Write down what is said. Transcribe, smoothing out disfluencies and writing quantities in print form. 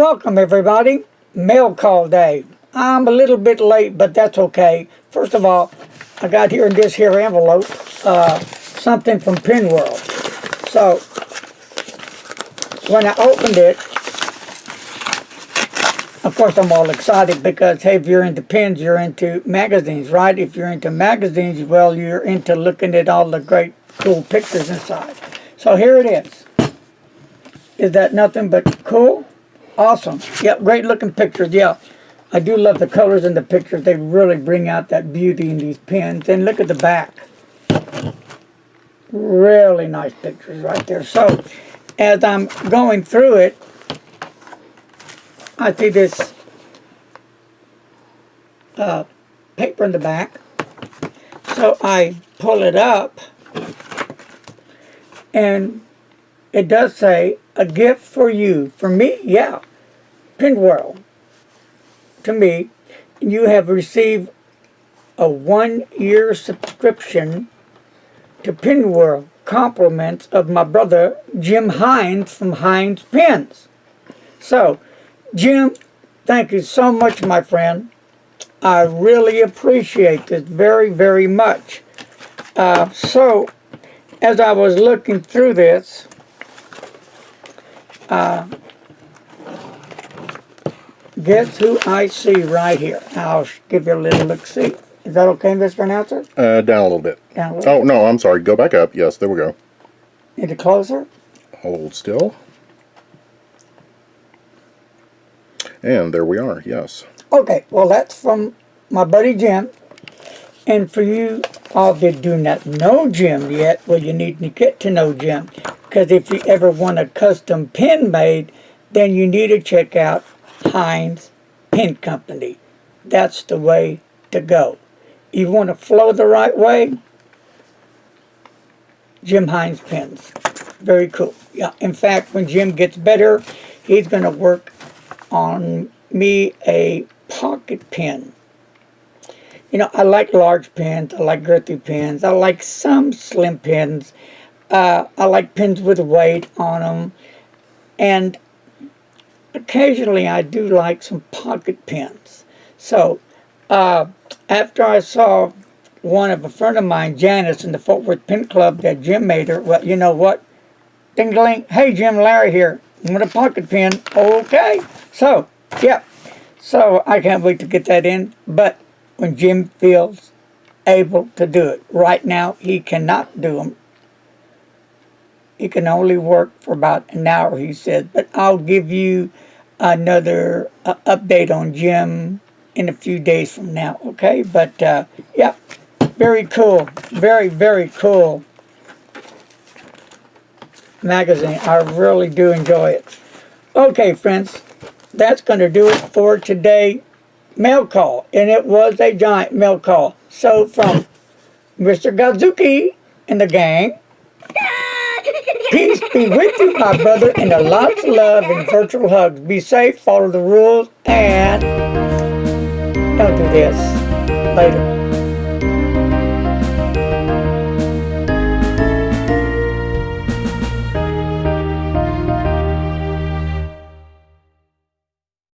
Welcome everybody. Mail call day. I'm a little bit late, but that's okay. First of all, I got here in this here envelope something from Pen World. So when I opened it, of course I'm all excited because hey, if you're into pens, you're into magazines, right? If you're into magazines, well, you're into looking at all the great cool pictures inside. So here it is. Is that nothing but cool? Awesome. Yep, great looking pictures. Yeah, I do love the colors in the pictures. They really bring out that beauty in these pens. And look at the back. Really nice pictures right there. So, as I'm going through it, I see this paper in the back. So I pull it up, and it does say, a gift for you. For me, yeah. Pen World. To me, you have received a 1-year subscription to Pen World. Compliments of my brother, Jim Hines from Hines Pens. So, Jim, thank you so much, my friend. I really appreciate this very, very much. So, as I was looking through this, guess who I see right here? I'll give you a little look-see. Is that okay, Mr. Announcer? Down a little bit. Down a little bit. No, I'm sorry. Go back up. Yes, there we go. Need it closer? Hold still. And there we are, yes. Okay, well that's from my buddy Jim. And for you all that do not know Jim yet, well, you need to get to know Jim. Because if you ever want a custom pen made, then you need to check out Hines Pen Company. That's the way to go. You want to flow the right way? Jim Hines Pens. Very cool. Yeah. In fact, when Jim gets better, he's going to work on me a pocket pen. You know, I like large pens. I like girthy pens. I like some slim pens. I like pens with weight on them. And occasionally I do like some pocket pens. So, after I saw one of a friend of mine, Janice, in the Fort Worth Pen Club that Jim made her, well, you know what? Ding-a-ling. Hey, Jim, Larry here. Want a pocket pen? Okay. So, yeah. So, I can't wait to get that in. But when Jim feels able to do it. Right now, he cannot do them. He can only work for about an hour, he said. But I'll give you another update on Jim in a few days from now, okay? But, yeah, very cool. Very, very cool magazine. I really do enjoy it. Okay, friends, that's going to do it for today. Mail call, and it was a giant mail call. So from Mr. Gazuki and the gang, peace be with you, my brother, and a lots of love and virtual hugs. Be safe, follow the rules, and don't do this. Later.